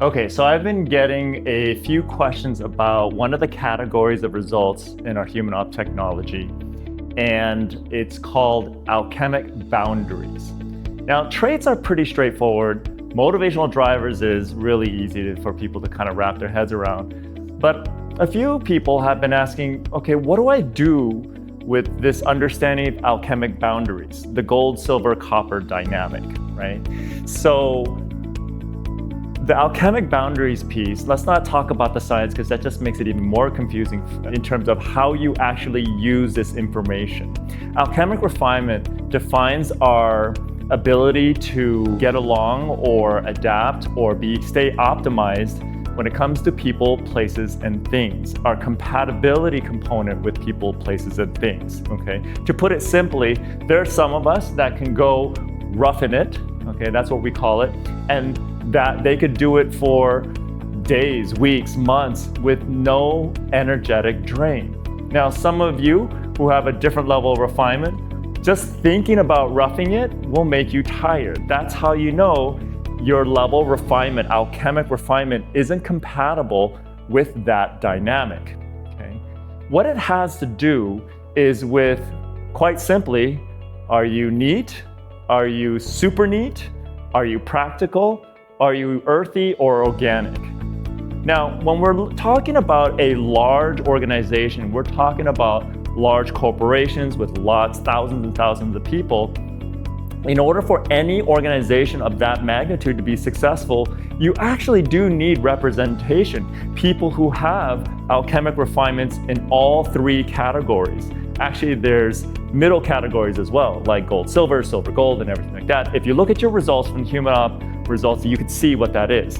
Okay, so I've been getting a few questions about one of the categories of results in our HumanOp technology, and it's called alchemic boundaries. Now, traits are pretty straightforward. Motivational drivers is really easy for people to kind of wrap their heads around. But a few people have been asking, okay, what do I do with this understanding of alchemic boundaries, the gold, silver, copper dynamic, right? So the alchemic boundaries piece, let's not talk about the science because that just makes it even more confusing in terms of how you actually use this information. Alchemic refinement defines our ability to get along or adapt or stay optimized when it comes to people, places, and things. Our compatibility component with people, places, and things, okay? To put it simply, there are some of us that can go roughing it, okay, that's what we call it, and that they could do it for days, weeks, months with no energetic drain. Now, some of you who have a different level of refinement, just thinking about roughing it will make you tired. That's how you know your level of refinement, alchemic refinement, isn't compatible with that dynamic, okay? What it has to do is with, quite simply, are you neat? Are you super neat? Are you practical? Are you earthy or organic? Now, when we're talking about a large organization, we're talking about large corporations with lots, thousands and thousands of people. In order for any organization of that magnitude to be successful, you actually do need representation. People who have alchemic refinements in all three categories. Actually, there's middle categories as well, like gold, silver, silver, gold, and everything like that. If you look at your results from HumanOp results, you can see what that is.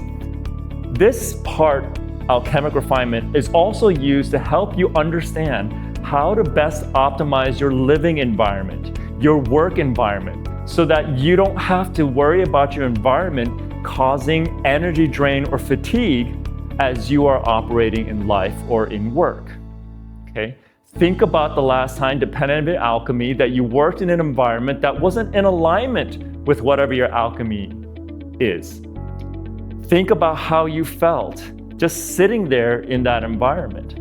This part, alchemic refinement, is also used to help you understand how to best optimize your living environment, your work environment, so that you don't have to worry about your environment causing energy drain or fatigue as you are operating in life or in work, okay? Think about the last time, dependent on alchemy, that you worked in an environment that wasn't in alignment with whatever your alchemy is. Think about how you felt just sitting there in that environment,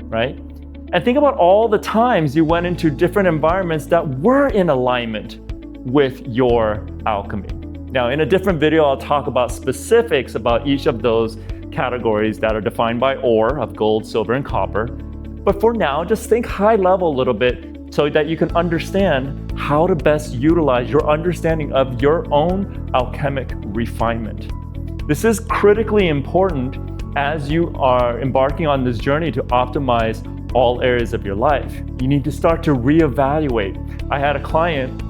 right? And think about all the times you went into different environments that were in alignment with your alchemy. Now, in a different video, I'll talk about specifics about each of those categories that are defined by ore of gold, silver, and copper. But for now, just think high level a little bit so that you can understand how to best utilize your understanding of your own alchemic refinement. This is critically important as you are embarking on this journey to optimize all areas of your life. You need to start to reevaluate. I had a client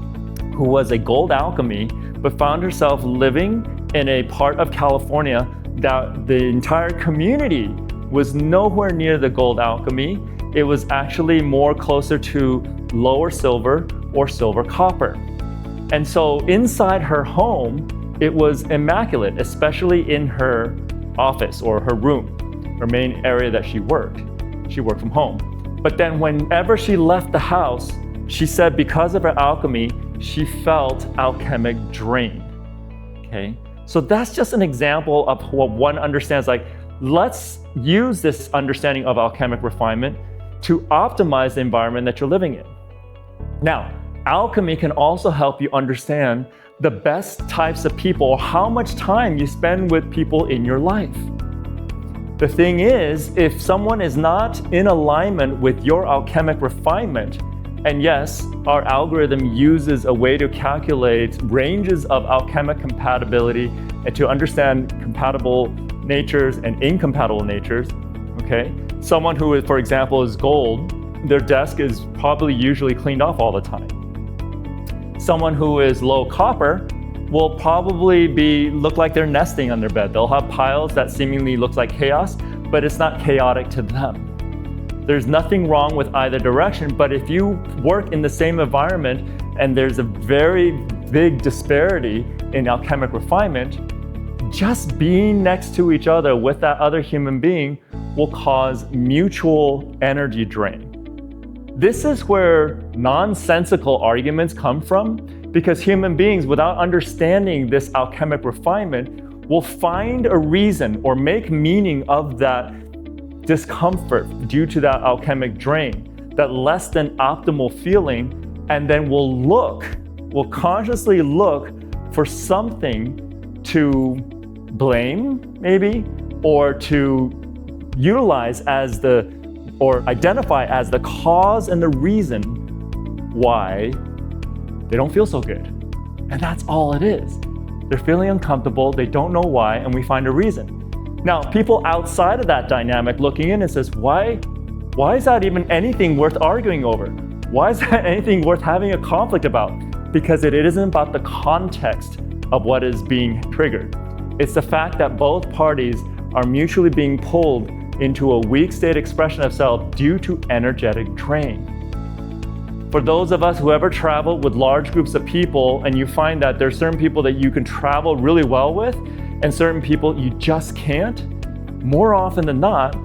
who was a gold alchemy, but found herself living in a part of California that the entire community was nowhere near the gold alchemy. It was actually more closer to lower silver or silver copper. And so inside her home, it was immaculate, especially in her office or her room, her main area that she worked. She worked from home. But then whenever she left the house, she said because of her alchemy, she felt alchemic drain, okay? So that's just an example of what one understands, like, let's use this understanding of alchemic refinement to optimize the environment that you're living in. Now, alchemy can also help you understand the best types of people, or how much time you spend with people in your life. The thing is, if someone is not in alignment with your alchemic refinement, and yes, our algorithm uses a way to calculate ranges of alchemic compatibility and to understand compatible natures and incompatible natures, okay? Someone who is, for example, is gold, their desk is probably usually cleaned off all the time. Someone who is low copper will probably look like they're nesting on their bed. They'll have piles that seemingly look like chaos, but it's not chaotic to them. There's nothing wrong with either direction, but if you work in the same environment and there's a very big disparity in alchemic refinement, just being next to each other with that other human being will cause mutual energy drain. This is where nonsensical arguments come from, because human beings, without understanding this alchemic refinement, will find a reason or make meaning of that discomfort due to that alchemic drain, that less than optimal feeling, and then will consciously look for something to blame, maybe, or to utilize or identify as the cause and the reason why they don't feel so good. And that's all it is. They're feeling uncomfortable, they don't know why, and we find a reason. Now, people outside of that dynamic looking in and says, why is that even anything worth arguing over? Why is that anything worth having a conflict about? Because it isn't about the context of what is being triggered. It's the fact that both parties are mutually being pulled into a weak state expression of self due to energetic drain. For those of us who ever travel with large groups of people, and you find that there's certain people that you can travel really well with and certain people you just can't, more often than not,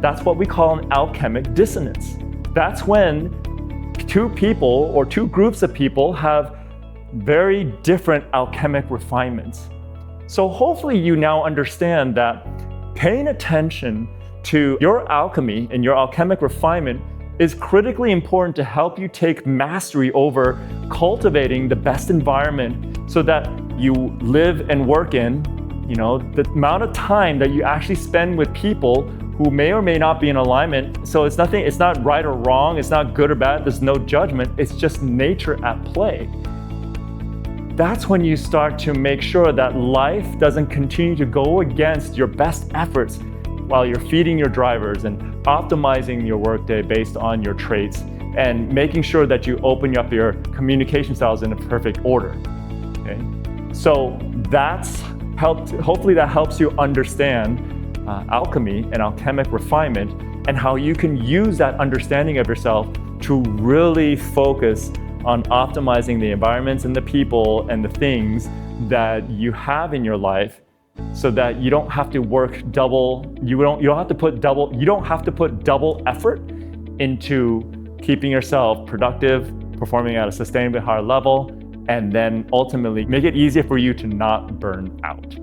that's what we call an alchemic dissonance. That's when two people or two groups of people have very different alchemic refinements. So hopefully you now understand that paying attention to your alchemy and your alchemic refinement is critically important to help you take mastery over cultivating the best environment so that you live and work in, the amount of time that you actually spend with people who may or may not be in alignment. So it's not right or wrong, it's not good or bad, there's no judgment, it's just nature at play. That's when you start to make sure that life doesn't continue to go against your best efforts while you're feeding your drivers and optimizing your workday based on your traits and making sure that you open up your communication styles in a perfect order. Okay? So hopefully that helps you understand alchemy and alchemic refinement and how you can use that understanding of yourself to really focus on optimizing the environments and the people and the things that you have in your life so that you don't have to work double, you don't have to put double effort into keeping yourself productive, performing at a sustainably higher level, and then ultimately make it easier for you to not burn out.